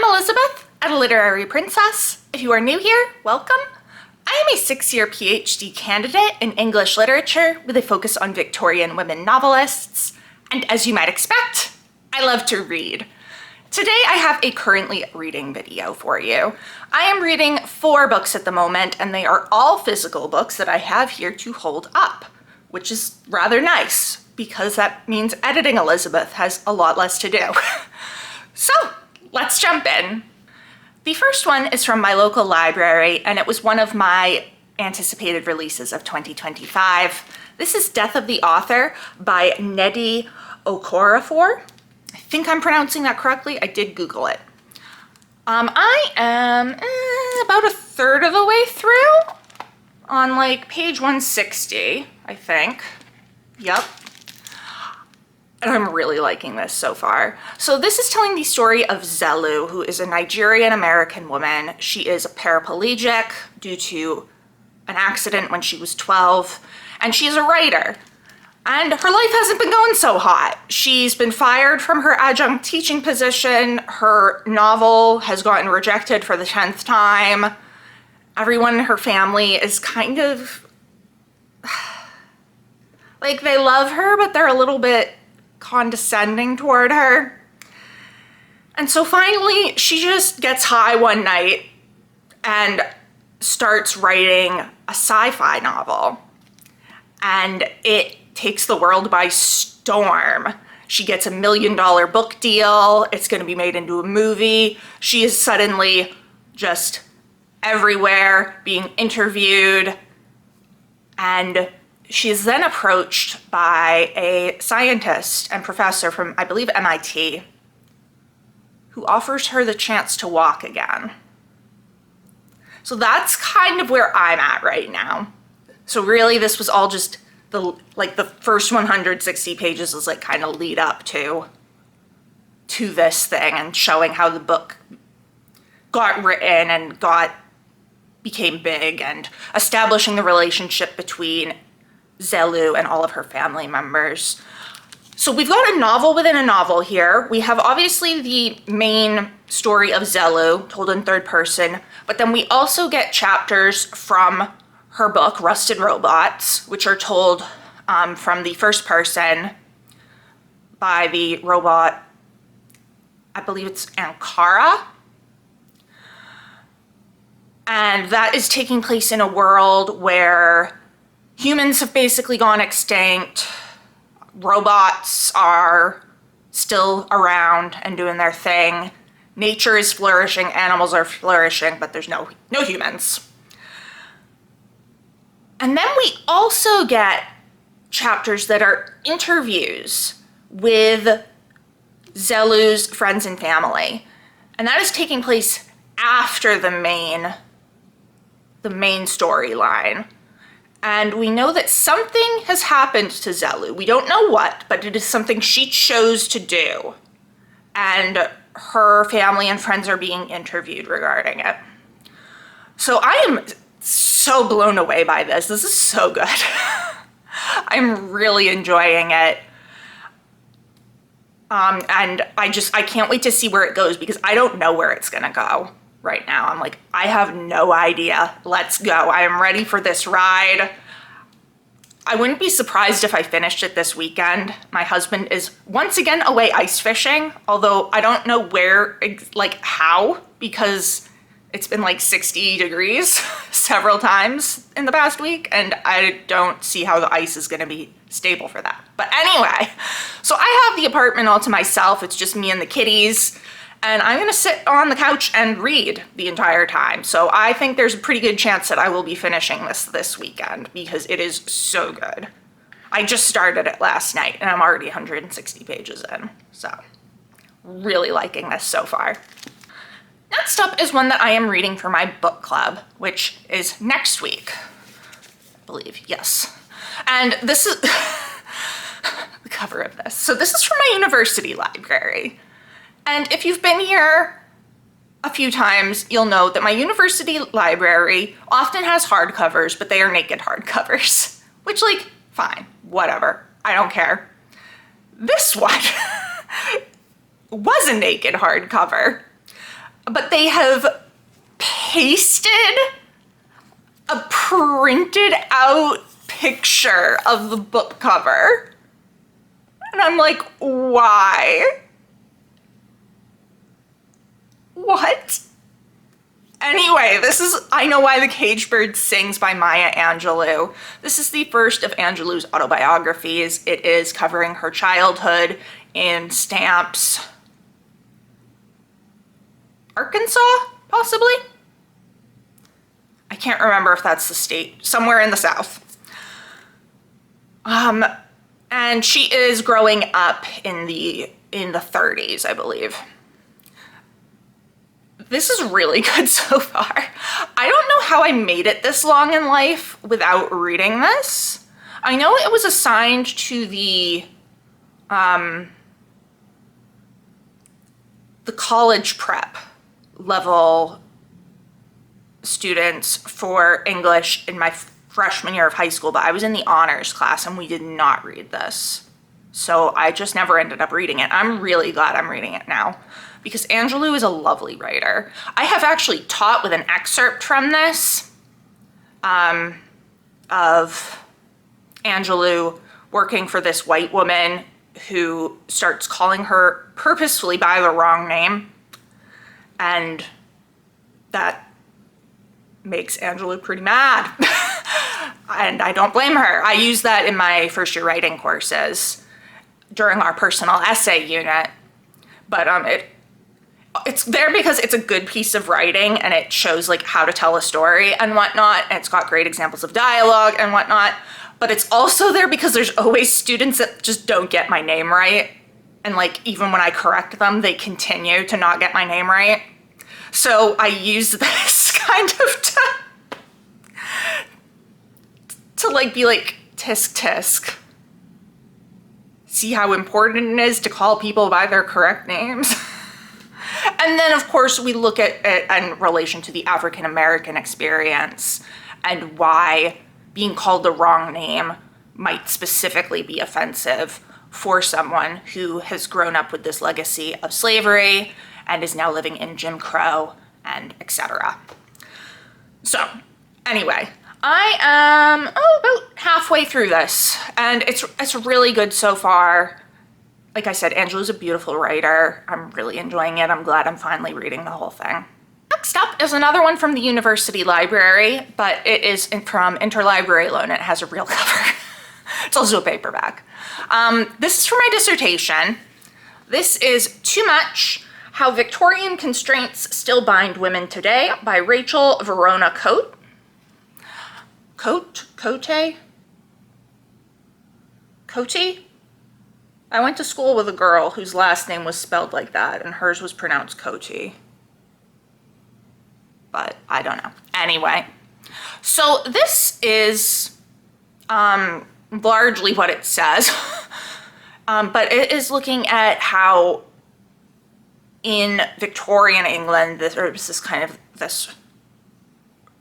I'm Elizabeth, a literary princess. If you are new here, welcome. I am a 6-year PhD candidate in English literature with a focus on Victorian women novelists. And as you might expect, I love to read. Today I have a currently reading video for you. I am reading 4 books at the moment, and they are all physical books that I have here to hold up, which is rather nice because that means editing Elizabeth has a lot less to do. So let's jump in. The first one is from my local library, and it was one of my anticipated releases of 2025. This is Death of the Author by Nnedi Okorafor. I think I'm pronouncing that correctly. I did Google it. I am about a third of the way through on like page 160, I think. Yep. And I'm really liking this so far. So this is telling the story of Zelu, who is a Nigerian-American woman. She is paraplegic due to an accident when she was 12, and she's a writer. And her life hasn't been going so hot. She's been fired from her adjunct teaching position. Her novel has gotten rejected for the 10th time. Everyone in her family is kind of, like, they love her, but they're a little bit condescending toward her. And so finally, she just gets high one night and starts writing a sci-fi novel. And it takes the world by storm. She gets $1 million book deal. It's going to be made into a movie. She is suddenly just everywhere, being interviewed. And she is then approached by a scientist and professor from, I believe, MIT, who offers her the chance to walk again. So that's kind of where I'm at right now. So really, this was all just the first 160 pages is like kind of lead up to this thing and showing how the book got written and became big and establishing the relationship between Zelu and all of her family members. So we've got a novel within a novel here. We have obviously the main story of Zelu told in third person, but then we also get chapters from her book, Rusted Robots, which are told from the first person by the robot, I believe it's Ankara. And that is taking place in a world where humans have basically gone extinct. Robots are still around and doing their thing. Nature is flourishing, animals are flourishing, but there's no humans. And then we also get chapters that are interviews with Zelu's friends and family. And that is taking place after the main storyline. And we know that something has happened to Zelu. We don't know what, but it is something she chose to do. And her family and friends are being interviewed regarding it. So I am so blown away by this. This is so good. I'm really enjoying it. And I can't wait to see where it goes because I don't know where it's gonna go right now. I'm like, I have no idea. Let's go. I am ready for this ride. I wouldn't be surprised if I finished it this weekend. My husband is once again away ice fishing, although I don't know where, how, because it's been like 60 degrees several times in the past week, and I don't see how the ice is gonna be stable for that. But anyway, so I have the apartment all to myself. It's just me and the kitties. And I'm gonna sit on the couch and read the entire time. So I think there's a pretty good chance that I will be finishing this weekend because it is so good. I just started it last night and I'm already 160 pages in. So really liking this so far. Next up is one that I am reading for my book club, which is next week, I believe, yes. And this is the cover of this. So this is from my university library. And if you've been here a few times, you'll know that my university library often has hardcovers, but they are naked hardcovers, which, like, fine, whatever, I don't care. This one was a naked hardcover. but they have pasted a printed out picture of the book cover. And I'm like, why? What? Anyway, this is I Know Why the Caged Bird Sings by Maya Angelou. This is the first of Angelou's autobiographies. It is covering her childhood in Stamps, Arkansas, possibly? I can't remember if that's the state, somewhere in the South. And she is growing up in the 30s, I believe. This is really good so far. I don't know how I made it this long in life without reading this. I know it was assigned to the college prep level students for English in my freshman year of high school, but I was in the honors class and we did not read this. So I just never ended up reading it. I'm really glad I'm reading it now because Angelou is a lovely writer. I have actually taught with an excerpt from this of Angelou working for this white woman who starts calling her purposefully by the wrong name, and that makes Angelou pretty mad. And I don't blame her. I use that in my first year writing courses during our personal essay unit, but it's there because it's a good piece of writing and it shows like how to tell a story and whatnot, and it's got great examples of dialogue and whatnot, but it's also there because there's always students that just don't get my name right, and like even when I correct them, they continue to not get my name right. So I use this kind of to like be like, tisk tisk. See how important it is to call people by their correct names? And then of course we look at it in relation to the African American experience and why being called the wrong name might specifically be offensive for someone who has grown up with this legacy of slavery and is now living in Jim Crow and etc. So anyway, I am about halfway through this and it's really good so far. Like I said, Angelou's a beautiful writer. I'm really enjoying it. I'm glad I'm finally reading the whole thing. Next up is another one from the university library, but it is from Interlibrary Loan. It has a real cover. It's also a paperback. This is for my dissertation. This is Too Much: How Victorian Constraints Still Bind Women Today by Rachel Verona Cote. Cote? I went to school with a girl whose last name was spelled like that and hers was pronounced Cote. But I don't know. Anyway, so this is largely what it says, but it is looking at how in Victorian England, there was this kind of this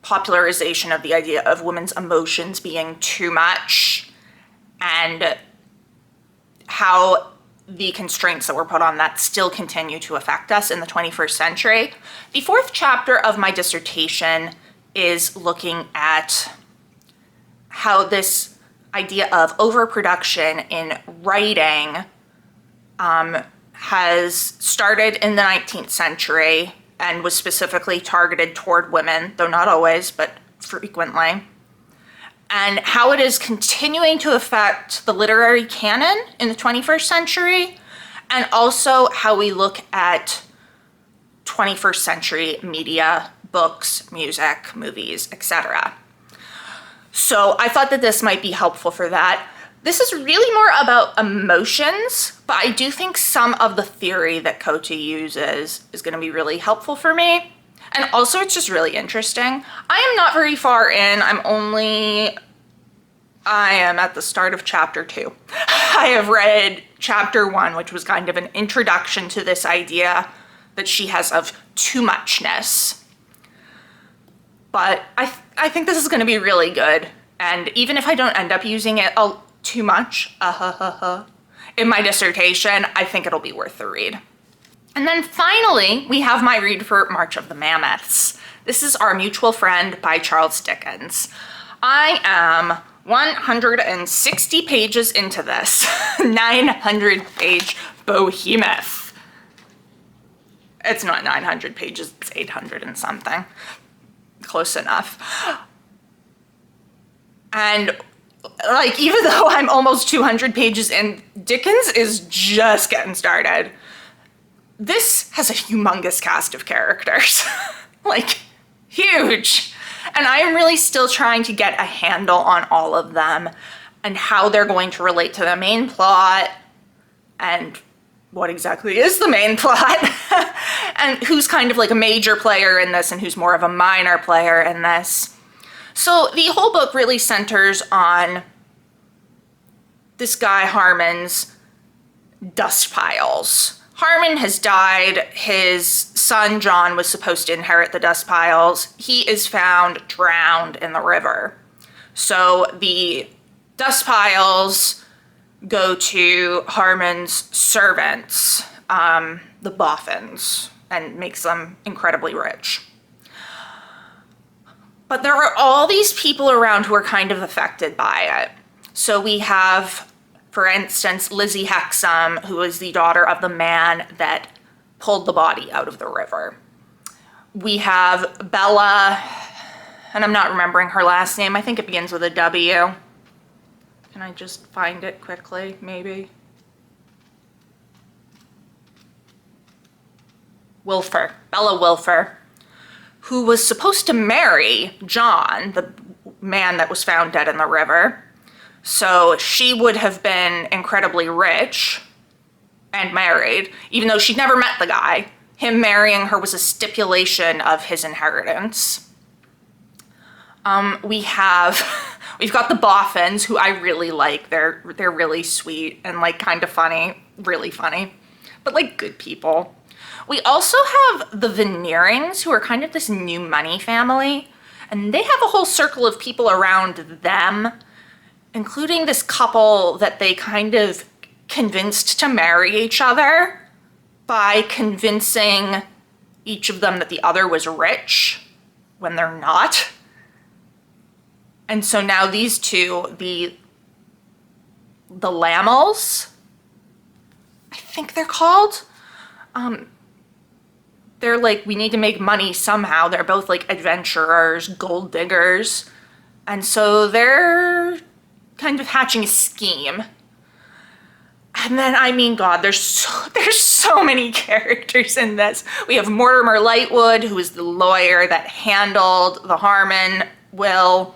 popularization of the idea of women's emotions being too much and how the constraints that were put on that still continue to affect us in the 21st century. The fourth chapter of my dissertation is looking at how this idea of overproduction in writing has started in the 19th century and was specifically targeted toward women, though not always, but frequently, and how it is continuing to affect the literary canon in the 21st century, and also how we look at 21st century media, books, music, movies, etc. So I thought that this might be helpful for that. This is really more about emotions, but I do think some of the theory that Cote uses is going to be really helpful for me. And also it's just really interesting. I am not very far in. I am at the start of chapter 2. I have read chapter 1, which was kind of an introduction to this idea that she has of too muchness. But I think this is going to be really good. And even if I don't end up using it too much in my dissertation, I think it'll be worth the read. And then finally, we have my read for March of the Mammoths. This is Our Mutual Friend by Charles Dickens. I am 160 pages into this 900-page behemoth. It's not 900 pages, it's 800 and something. Close enough. And like, even though I'm almost 200 pages in, Dickens is just getting started. This has a humongous cast of characters. Like, huge. And I am really still trying to get a handle on all of them and how they're going to relate to the main plot and what exactly is the main plot and who's kind of like a major player in this and who's more of a minor player in this. So the whole book really centers on this guy Harmon's dust piles. Harmon has died. His son John was supposed to inherit the dust piles. He is found drowned in the river. So the dust piles go to Harmon's servants, the Boffins, and makes them incredibly rich. But there are all these people around who are kind of affected by it. So we have, for instance, Lizzie Hexam, who is the daughter of the man that pulled the body out of the river. We have Bella, and I'm not remembering her last name. I think it begins with a W. Can I just find it quickly, maybe? Wilfer, Bella Wilfer, who was supposed to marry John, the man that was found dead in the river. So she would have been incredibly rich and married, even though she'd never met the guy. Him marrying her was a stipulation of his inheritance. We've got the Boffins, who I really like. They're really sweet and like kind of funny, really funny, but like good people. We also have the Veneerings, who are kind of this new money family, and they have a whole circle of people around them, including this couple that they kind of convinced to marry each other by convincing each of them that the other was rich when they're not. And so now these two, the Lamels, I think they're called, they're like, we need to make money somehow. They're both like adventurers, gold diggers. And so they're kind of hatching a scheme. And then, I mean, God, there's so many characters in this. We have Mortimer Lightwood, who is the lawyer that handled the Harmon will.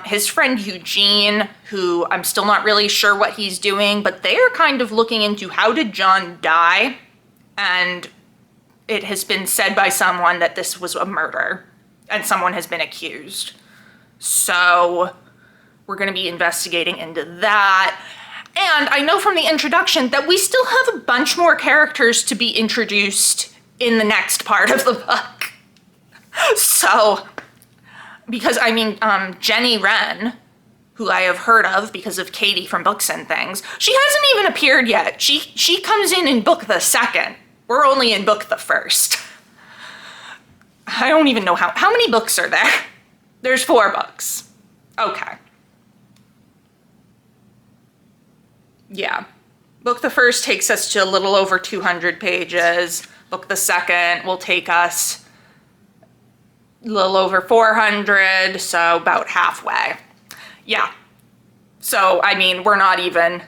His friend Eugene, who I'm still not really sure what he's doing, but they are kind of looking into how did John die? And it has been said by someone that this was a murder and someone has been accused. So we're going to be investigating into that. And I know from the introduction that we still have a bunch more characters to be introduced in the next part of the book. So, because I mean, Jenny Wren, who I have heard of because of Katie from Books and Things, she hasn't even appeared yet. She comes in book the second. We're only in book the first. I don't even know how many books are there? There's 4 books. Okay. Yeah. Book the first takes us to a little over 200 pages. Book the second will take us a little over 400, so about halfway. Yeah. So, I mean, we're not even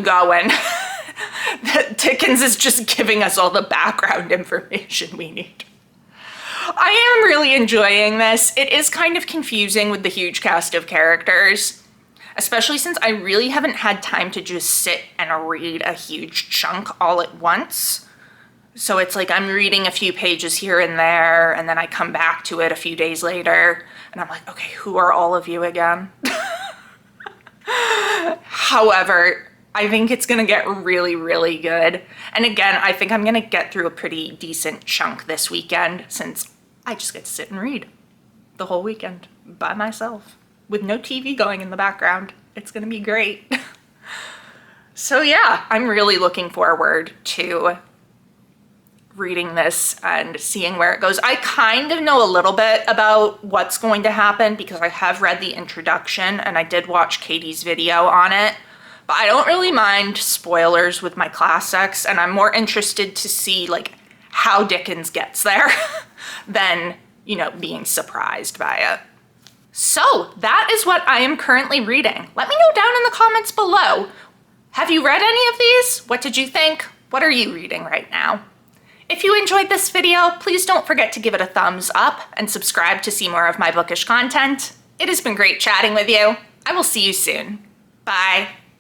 going. Dickens is just giving us all the background information we need. I am really enjoying this. It is kind of confusing with the huge cast of characters, especially since I really haven't had time to just sit and read a huge chunk all at once. So it's like I'm reading a few pages here and there, and then I come back to it a few days later, and I'm like, okay, who are all of you again? However, I think it's gonna get really, really good. And again, I think I'm gonna get through a pretty decent chunk this weekend since I just get to sit and read the whole weekend by myself with no TV going in the background. It's gonna be great. So yeah, I'm really looking forward to reading this and seeing where it goes. I kind of know a little bit about what's going to happen because I have read the introduction and I did watch Katie's video on it, but I don't really mind spoilers with my classics, and I'm more interested to see like how Dickens gets there than, you know, being surprised by it. So that is what I am currently reading. Let me know down in the comments below. Have you read any of these? What did you think? What are you reading right now? If you enjoyed this video, please don't forget to give it a thumbs up and subscribe to see more of my bookish content. It has been great chatting with you. I will see you soon. Bye.